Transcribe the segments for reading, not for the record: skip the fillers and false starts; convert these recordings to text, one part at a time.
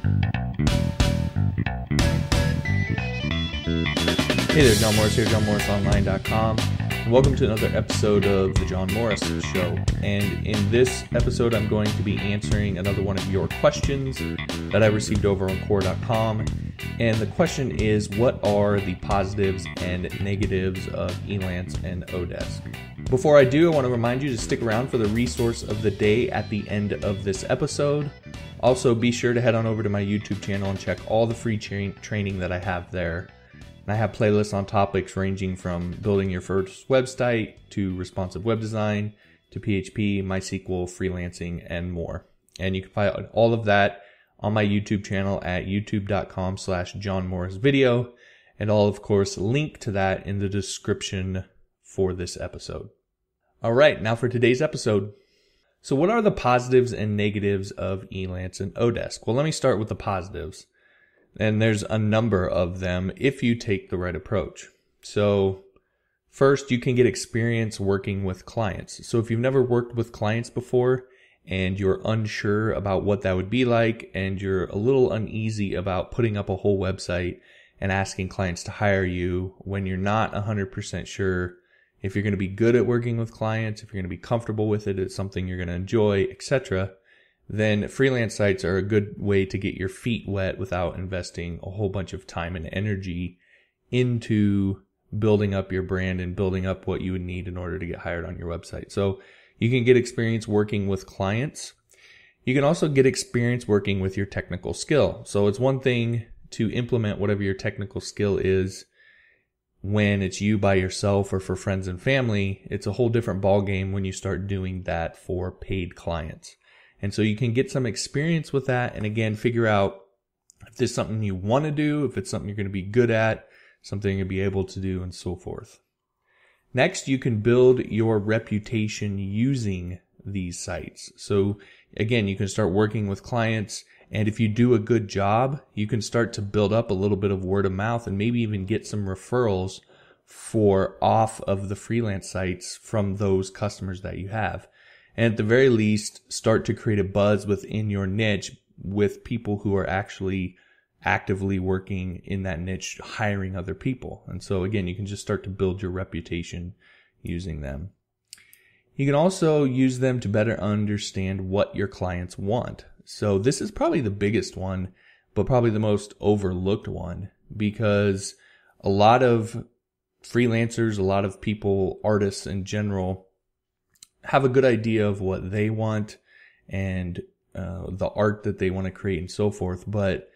Hey there, John Morris here, johnmorrisonline.com, and welcome to another episode of The John Morris Show. And in this episode, I'm going to be answering another one of your questions that I received over on Quora.com. And the question is, what are the positives and negatives of Elance and oDesk? Before I do, I want to remind you to stick around for the resource of the day at the end of this episode. Also, be sure to head on over to my YouTube channel and check all the free training that I have there. I have playlists on topics ranging from building your first website to responsive web design to PHP, MySQL, freelancing, and more. And you can find all of that on my YouTube channel at youtube.com/JohnMorrisVideo. And I'll, of course, link to that in the description for this episode. All right, now for today's episode. So what are the positives and negatives of Elance and oDesk? Well, let me start with the positives. And there's a number of them if you take the right approach. So first, you can get experience working with clients. So if you've never worked with clients before and you're unsure about what that would be like and you're a little uneasy about putting up a whole website and asking clients to hire you when you're not 100% sure if you're going to be good at working with clients, if you're going to be comfortable with it, it's something you're going to enjoy, etc., then freelance sites are a good way to get your feet wet without investing a whole bunch of time and energy into building up your brand and building up what you would need in order to get hired on your website. So you can get experience working with clients. You can also get experience working with your technical skill. So it's one thing to implement whatever your technical skill is when it's you by yourself or for friends and family. It's a whole different ballgame when you start doing that for paid clients. And so you can get some experience with that and again, figure out if this is something you want to do, if it's something you're going to be good at, something you're going to be able to do, and so forth. Next, you can build your reputation using these sites. So again, you can start working with clients, and if you do a good job, you can start to build up a little bit of word of mouth and maybe even get some referrals off of the freelance sites from those customers that you have. And at the very least, start to create a buzz within your niche with people who are actually actively working in that niche, hiring other people. And so again, you can just start to build your reputation using them. You can also use them to better understand what your clients want. So this is probably the biggest one, but probably the most overlooked one, because a lot of freelancers, a lot of people, artists in general, have a good idea of what they want and the art that they want to create and so forth, but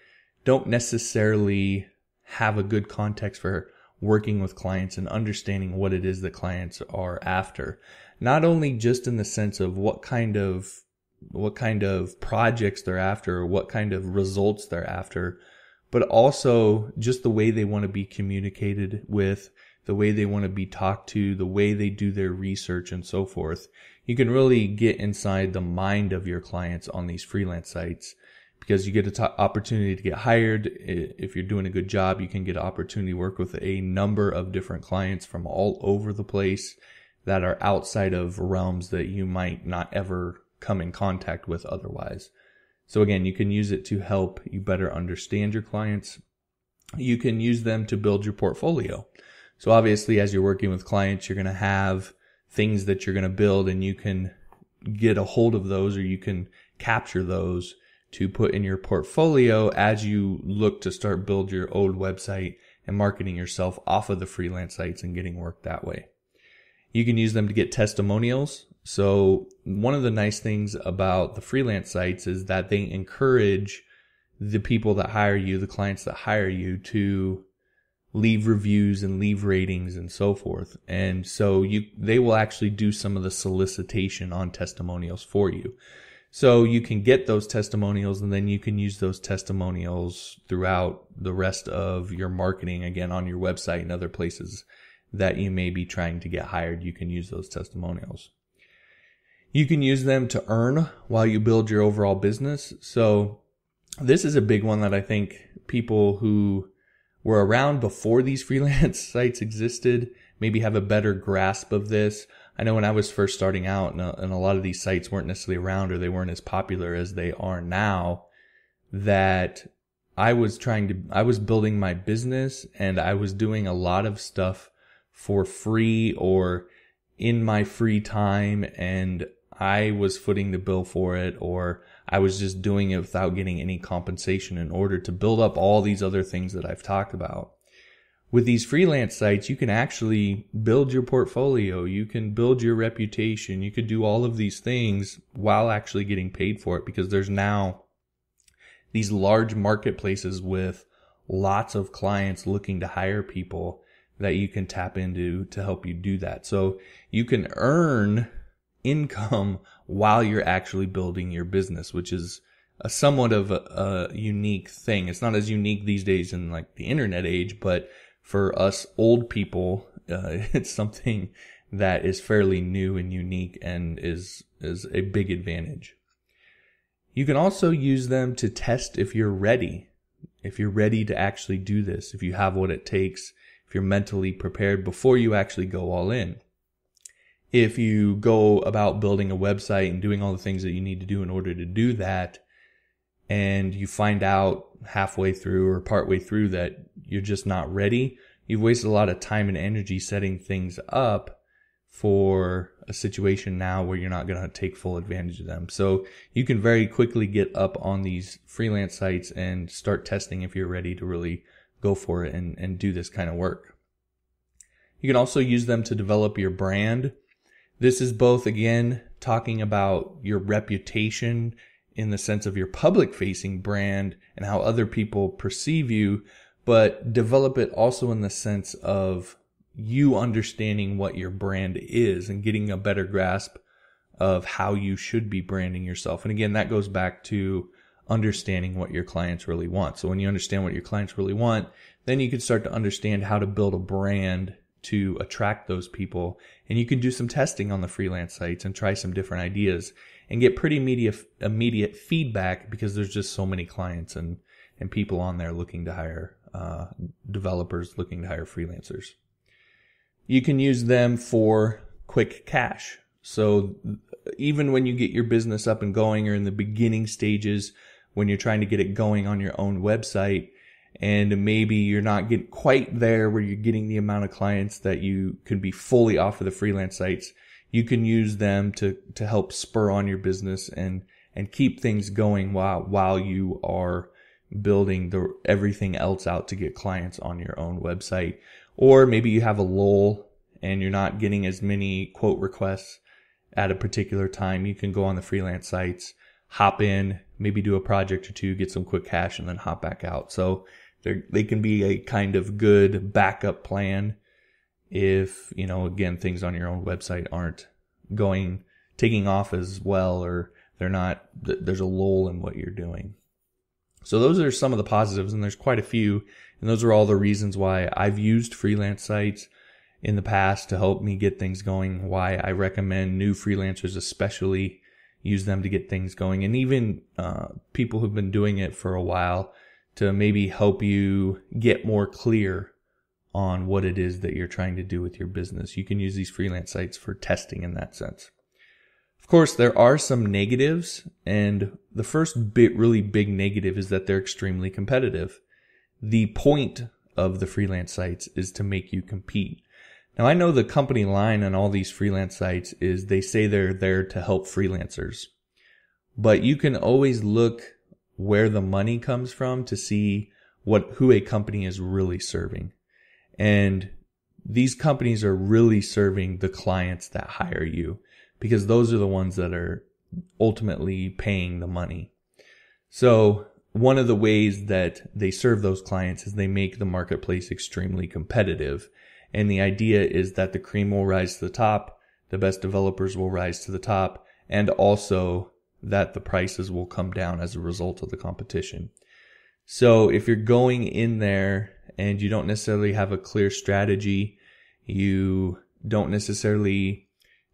don't necessarily have a good context for working with clients and understanding what it is that clients are after. Not only just in the sense of what kind of projects they're after or what kind of results they're after, but also just the way they want to be communicated with, the way they want to be talked to, the way they do their research and so forth. You can really get inside the mind of your clients on these freelance sites because you get an opportunity to get hired. If you're doing a good job, you can get an opportunity to work with a number of different clients from all over the place that are outside of realms that you might not ever come in contact with otherwise. So again, you can use it to help you better understand your clients. You can use them to build your portfolio. So obviously, as you're working with clients, you're going to have things that you're going to build, and you can get a hold of those or you can capture those to put in your portfolio as you look to start build your old website and marketing yourself off of the freelance sites and getting work that way. You can use them to get testimonials. So one of the nice things about the freelance sites is that they encourage the people that hire you, the clients that hire you, to leave reviews and leave ratings and so forth. And so they will actually do some of the solicitation on testimonials for you. So you can get those testimonials and then you can use those testimonials throughout the rest of your marketing, again, on your website and other places that you may be trying to get hired. You can use those testimonials. You can use them to earn while you build your overall business. So this is a big one that I think people who were around before these freelance sites existed maybe have a better grasp of this. I know when I was first starting out and a lot of these sites weren't necessarily around or they weren't as popular as they are now, that I was building my business, and I was doing a lot of stuff for free or in my free time, and I was footing the bill for it, or I was just doing it without getting any compensation in order to build up all these other things that I've talked about. With these freelance sites, you can actually build your portfolio, you can build your reputation, you could do all of these things while actually getting paid for it, because there's now these large marketplaces with lots of clients looking to hire people that you can tap into to help you do that. So you can earn income while you're actually building your business, which is a somewhat of a unique thing. It's not as unique these days in like the internet age, but for us old people, it's something that is fairly new and unique and is a big advantage. You can also use them to test if you're ready to actually do this, if you have what it takes, if you're mentally prepared before you actually go all in. If you go about building a website and doing all the things that you need to do in order to do that, and you find out halfway through or partway through that you're just not ready, you've wasted a lot of time and energy setting things up for a situation now where you're not going to take full advantage of them. So you can very quickly get up on these freelance sites and start testing if you're ready to really go for it and do this kind of work. You can also use them to develop your brand. This is both, again, talking about your reputation in the sense of your public-facing brand and how other people perceive you, but develop it also in the sense of you understanding what your brand is and getting a better grasp of how you should be branding yourself. And again, that goes back to understanding what your clients really want. So when you understand what your clients really want, then you can start to understand how to build a brand to attract those people. And you can do some testing on the freelance sites and try some different ideas and get pretty immediate feedback, because there's just so many clients and people on there looking to hire developers, looking to hire freelancers. You can use them for quick cash. So even when you get your business up and going, or in the beginning stages, when you're trying to get it going on your own website, and maybe you're not getting quite there where you're getting the amount of clients that you could be fully off of the freelance sites, you can use them to help spur on your business and keep things going while you are building everything else out to get clients on your own website. Or maybe you have a lull and you're not getting as many quote requests at a particular time. You can go on the freelance sites, hop in, maybe do a project or two, get some quick cash, and then hop back out. So they can be a kind of good backup plan if, again, things on your own website aren't taking off as well, or there's a lull in what you're doing. So those are some of the positives, and there's quite a few. And those are all the reasons why I've used freelance sites in the past to help me get things going, why I recommend new freelancers especially use them to get things going, and even people who've been doing it for a while to maybe help you get more clear on what it is that you're trying to do with your business. You can use these freelance sites for testing in that sense. Of course, there are some negatives, and the first really big negative is that they're extremely competitive. The point of the freelance sites is to make you compete. Now, I know the company line on all these freelance sites is they say they're there to help freelancers, but you can always look where the money comes from to see who a company is really serving. And these companies are really serving the clients that hire you, because those are the ones that are ultimately paying the money. So one of the ways that they serve those clients is they make the marketplace extremely competitive. And the idea is that the cream will rise to the top, the best developers will rise to the top, and also that the prices will come down as a result of the competition. So if you're going in there and you don't necessarily have a clear strategy, you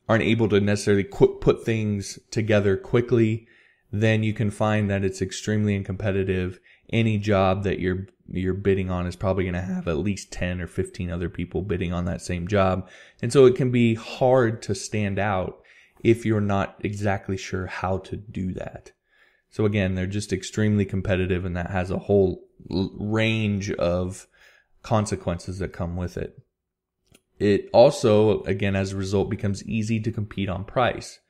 aren't able to necessarily put things together quickly, then you can find that it's extremely uncompetitive. Any job that you're bidding on is probably going to have at least 10 or 15 other people bidding on that same job. And so it can be hard to stand out if you're not exactly sure how to do that. So again, they're just extremely competitive, and that has a whole range of consequences that come with it. It also, again, as a result, becomes easy to compete on price.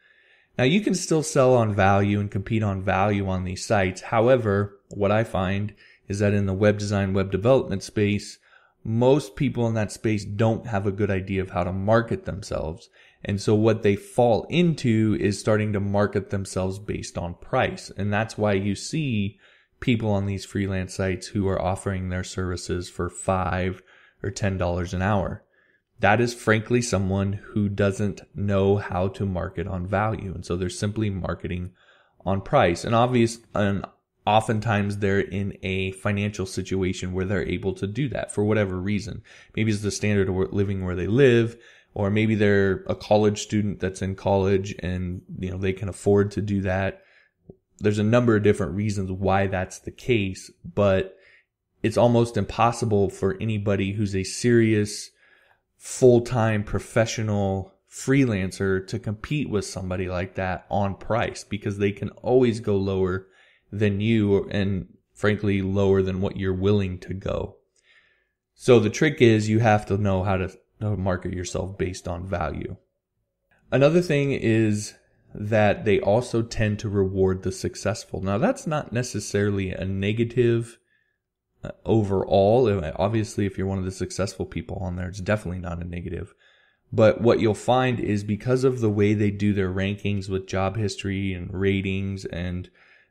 Now, you can still sell on value and compete on value on these sites. However, what I find is that in the web design, web development space, most people in that space don't have a good idea of how to market themselves. And so what they fall into is starting to market themselves based on price. And that's why you see people on these freelance sites who are offering their services for $5 or $10 an hour. That is frankly someone who doesn't know how to market on value. And so they're simply marketing on price. And oftentimes they're in a financial situation where they're able to do that for whatever reason. Maybe it's the standard of living where they live, or maybe they're a college student that's in college and, they can afford to do that. There's a number of different reasons why that's the case, but it's almost impossible for anybody who's a serious full-time professional freelancer to compete with somebody like that on price, because they can always go lower than you, and frankly lower than what you're willing to go. So the trick is you have to know how to market yourself based on value. Another thing is that they also tend to reward the successful. Now, that's not necessarily a negative overall. Obviously, if you're one of the successful people on there, it's definitely not a negative. But what you'll find is because of the way they do their rankings with job history and ratings and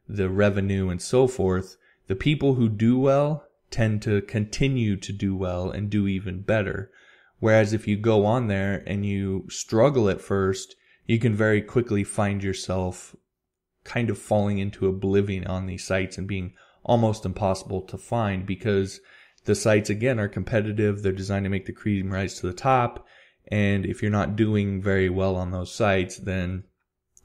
the revenue and so forth, the people who do well tend to continue to do well and do even better. Whereas if you go on there and you struggle at first, you can very quickly find yourself kind of falling into oblivion on these sites and being almost impossible to find, because the sites, again, are competitive. They're designed to make the cream rise to the top. And if you're not doing very well on those sites, then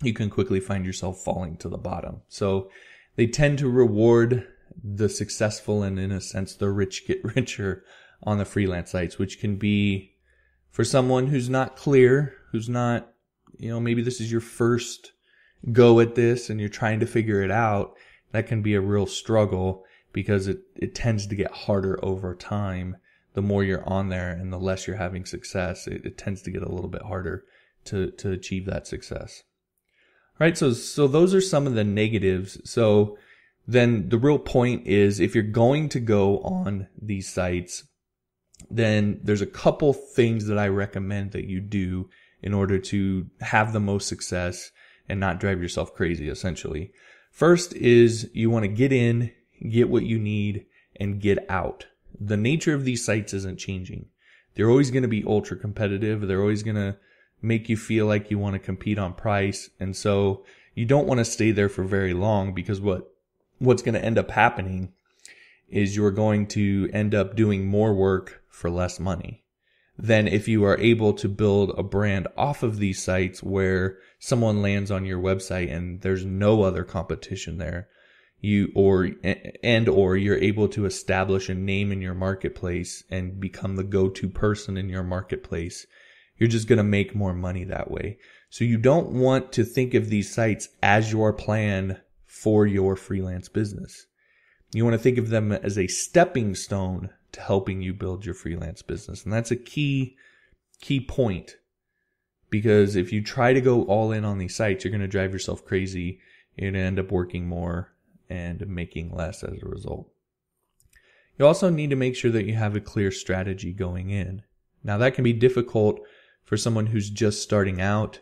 you can quickly find yourself falling to the bottom. So they tend to reward the successful, and in a sense, the rich get richer on the freelance sites, which can be, for someone who's not clear, who's not, maybe this is your first go at this and you're trying to figure it out, that can be a real struggle, because it tends to get harder over time. The more you're on there and the less you're having success, it tends to get a little bit harder to achieve that success. All right, so those are some of the negatives. So then the real point is, if you're going to go on these sites, then there's a couple things that I recommend that you do in order to have the most success and not drive yourself crazy, essentially. First is you want to get in, get what you need, and get out. The nature of these sites isn't changing. They're always going to be ultra competitive. They're always going to make you feel like you want to compete on price. And so you don't want to stay there for very long, because what's going to end up happening is you're going to end up doing more work for less money than if you are able to build a brand off of these sites where someone lands on your website and there's no other competition there. Or you're able to establish a name in your marketplace and become the go-to person in your marketplace. You're just going to make more money that way. So you don't want to think of these sites as your plan for your freelance business. You want to think of them as a stepping stone to helping you build your freelance business. And that's a key point, because if you try to go all in on these sites, you're going to drive yourself crazy. You're going to end up working more and making less as a result. You also need to make sure that you have a clear strategy going in. Now, that can be difficult for someone who's just starting out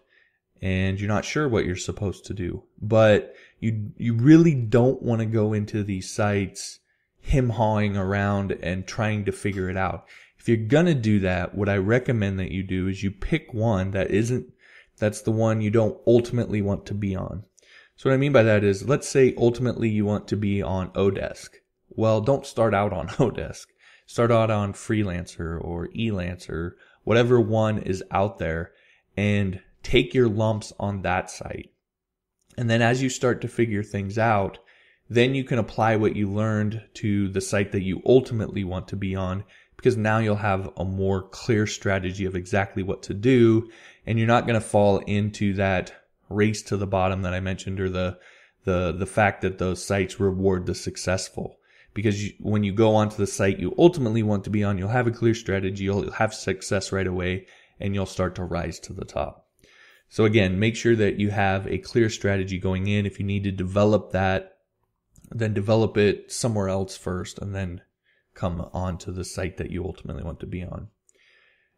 and you're not sure what you're supposed to do. But you really don't want to go into these sites hem-hawing around and trying to figure it out. If you're going to do that, what I recommend that you do is you pick one that's the one you don't ultimately want to be on. So what I mean by that is, let's say ultimately you want to be on oDesk. Well, don't start out on oDesk. Start out on Freelancer or Elance or whatever one is out there, and take your lumps on that site. And then as you start to figure things out, then you can apply what you learned to the site that you ultimately want to be on, because now you'll have a more clear strategy of exactly what to do, and you're not going to fall into that race to the bottom that I mentioned, or the the fact that those sites reward the successful. Because when you go onto the site you ultimately want to be on, you'll have a clear strategy, you'll have success right away, and you'll start to rise to the top. So again, make sure that you have a clear strategy going in. If you need to develop that, then develop it somewhere else first, and then come on to the site that you ultimately want to be on.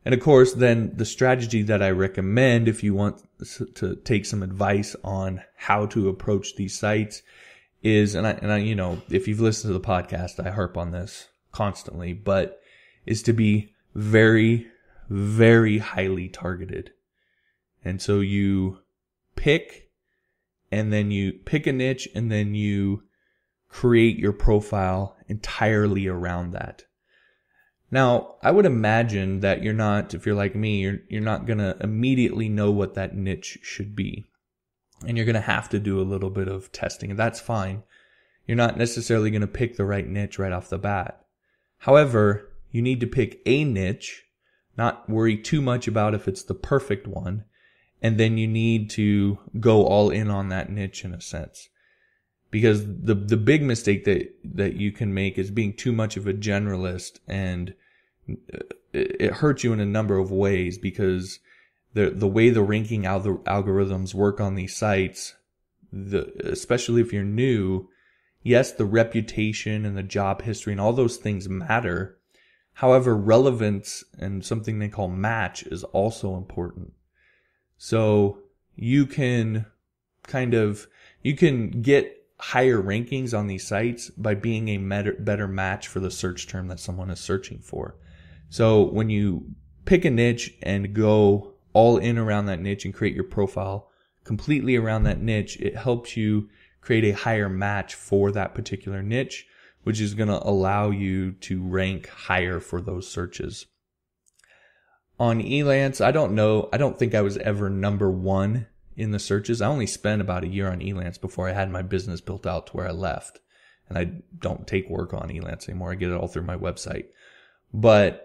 And of course, then the strategy that I recommend if you want to take some advice on how to approach these sites is, and I, you know, if you've listened to the podcast, I harp on this constantly, but is to be very, very highly targeted. And so you pick a niche, and then you create your profile entirely around that. Now, I would imagine that you're not, if you're like me, you're not going to immediately know what that niche should be. And you're going to have to do a little bit of testing, and that's fine. You're not necessarily going to pick the right niche right off the bat. However, you need to pick a niche, not worry too much about if it's the perfect one, and then you need to go all in on that niche in a sense. Because the big mistake that you can make is being too much of a generalist, and it hurts you in a number of ways, because the way the ranking algorithms work on these sites, especially if you're new, yes, the reputation and the job history and all those things matter. However, relevance and something they call match is also important. So you can get higher rankings on these sites by being a better match for the search term that someone is searching for. So when you pick a niche and go all in around that niche and create your profile completely around that niche, it helps you create a higher match for that particular niche, which is going to allow you to rank higher for those searches. On Elance, I don't think I was ever number one in the searches. I only spent about a year on Elance before I had my business built out to where I left. And I don't take work on Elance anymore. I get it all through my website. But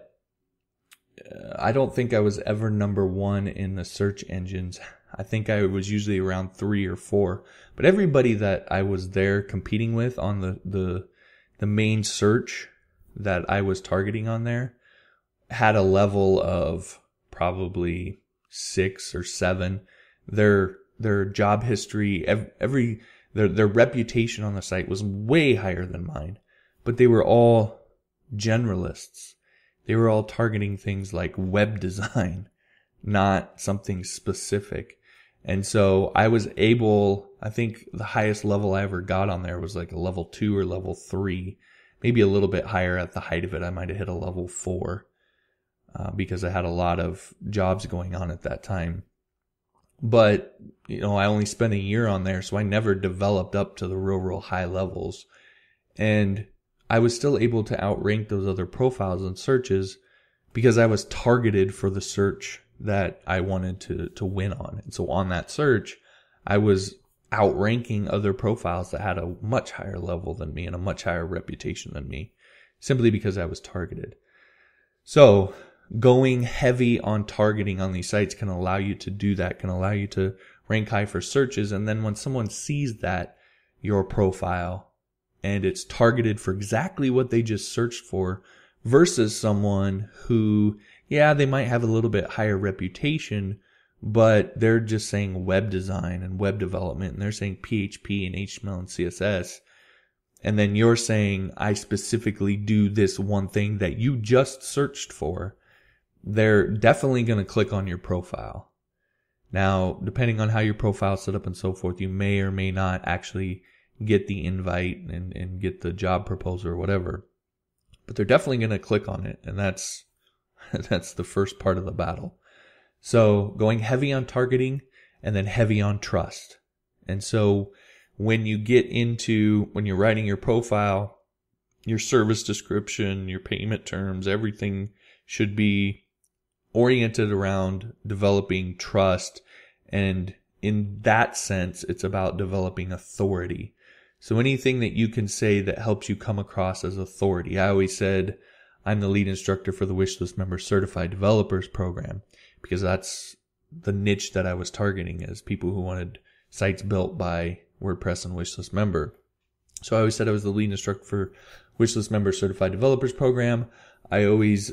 I don't think I was ever number one in the search engines. I think I was usually around 3 or 4. But everybody that I was there competing with on the main search that I was targeting on there had a level of probably 6 or 7. Their job history, their reputation on the site was way higher than mine, but they were all generalists. They were all targeting things like web design, not something specific. And so I was able, I think the highest level I ever got on there was like a level 2 or level 3, maybe a little bit higher at the height of it. I might have hit a level 4 because I had a lot of jobs going on at that time. But, you know, I only spent a year on there, so I never developed up to the real high levels. And I was still able to outrank those other profiles and searches because I was targeted for the search that I wanted to win on. And so on that search, I was outranking other profiles that had a much higher level than me and a much higher reputation than me, simply because I was targeted. So going heavy on targeting on these sites can allow you to do that, can allow you to rank high for searches. And then when someone sees that, your profile, and it's targeted for exactly what they just searched for, versus someone who, yeah, they might have a little bit higher reputation, but they're just saying web design and web development, and they're saying PHP and HTML and CSS. And then you're saying, I specifically do this one thing that you just searched for. They're definitely going to click on your profile. Now, depending on how your profile is set up and so forth, you may or may not actually get the invite and get the job proposal or whatever. But they're definitely going to click on it, and that's the first part of the battle. So going heavy on targeting and then heavy on trust. And so when you're writing your profile, your service description, your payment terms, everything should be oriented around developing trust. And in that sense, it's about developing authority. So anything that you can say that helps you come across as authority. I always said I'm the lead instructor for the Wishlist Member Certified Developers Program, because that's the niche that I was targeting, as people who wanted sites built by WordPress and Wishlist Member. So I always said I was the lead instructor for Wishlist Member Certified Developers Program. I always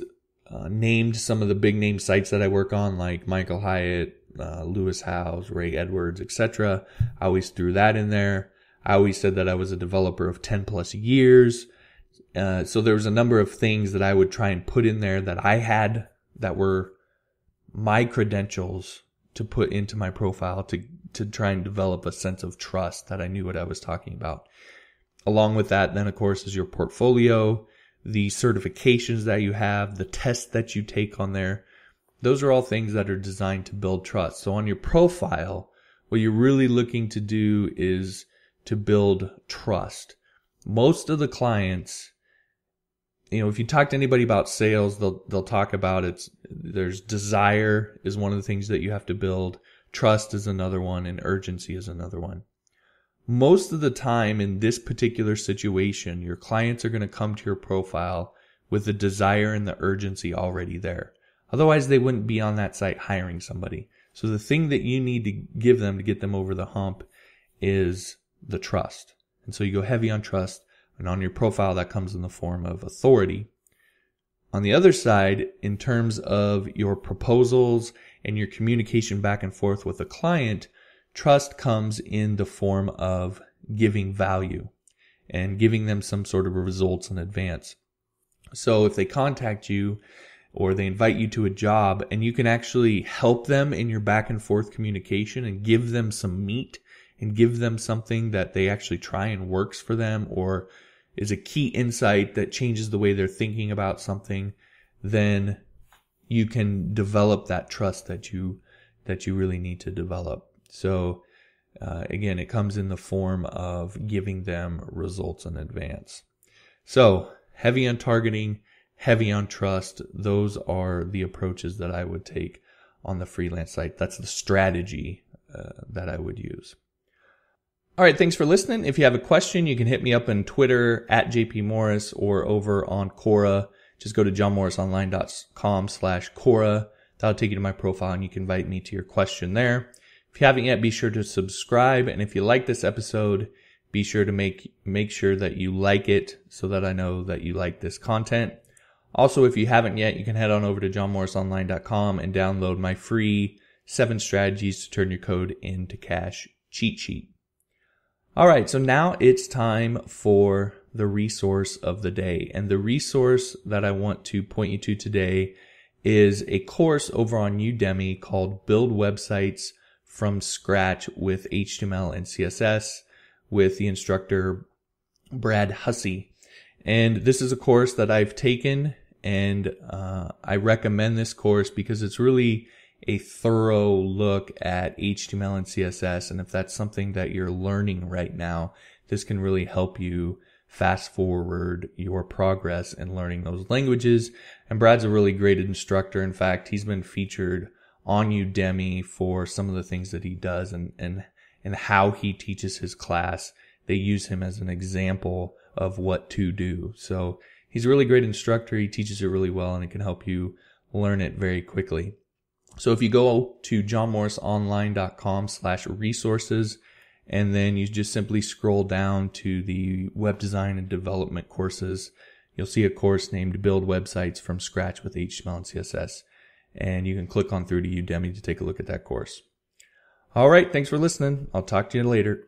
named some of the big name sites that I work on, like Michael Hyatt, Lewis Howes, Ray Edwards, etc. I always threw that in there. I always said that I was a developer of 10 plus years. So there was a number of things that I would try and put in there that I had that were my credentials to put into my profile to try and develop a sense of trust that I knew what I was talking about. Along with that, then, of course, is your portfolio, the certifications that you have, the tests that you take on there. Those are all things that are designed to build trust. So on your profile, what you're really looking to do is to build trust. Most of the clients, if you talk to anybody about sales, they'll talk about there's desire is one of the things that you have to build. Trust is another one, and urgency is another one. Most of the time in this particular situation, your clients are going to come to your profile with the desire and the urgency already there. Otherwise, they wouldn't be on that site hiring somebody. So the thing that you need to give them to get them over the hump is the trust. And so you go heavy on trust, and on your profile that comes in the form of authority. On the other side, in terms of your proposals and your communication back and forth with the client, trust comes in the form of giving value and giving them some sort of results in advance. So if they contact you or they invite you to a job and you can actually help them in your back and forth communication and give them some meat and give them something that they actually try and works for them or is a key insight that changes the way they're thinking about something, then you can develop that trust that you really need to develop. So again, it comes in the form of giving them results in advance. So heavy on targeting, heavy on trust. Those are the approaches that I would take on the freelance site. That's the strategy that I would use. All right, thanks for listening. If you have a question, you can hit me up on Twitter at JPMorris or over on Quora. Just go to johnmorrisonline.com/Quora. That'll take you to my profile and you can invite me to your question there. If you haven't yet, be sure to subscribe. And if you like this episode, be sure to make sure that you like it so that I know that you like this content. Also, if you haven't yet, you can head on over to johnmorrisonline.com and download my free 7 strategies to turn your code into cash cheat sheet. All right, so now it's time for the resource of the day. And the resource that I want to point you to today is a course over on Udemy called Build Websites from Scratch with HTML and CSS with the instructor Brad Hussey. And this is a course that I've taken, and I recommend this course because it's really a thorough look at HTML and CSS. And if that's something that you're learning right now, this can really help you fast forward your progress in learning those languages. And Brad's a really great instructor. In fact, he's been featured on Udemy for some of the things that he does and how he teaches his class. They use him as an example of what to do. So he's a really great instructor. He teaches it really well, and it can help you learn it very quickly. So if you go to johnmorrisonline.com/resources, and then you just simply scroll down to the web design and development courses, you'll see a course named Build Websites from Scratch with HTML and CSS. And you can click on through to Udemy to take a look at that course. All right, thanks for listening. I'll talk to you later.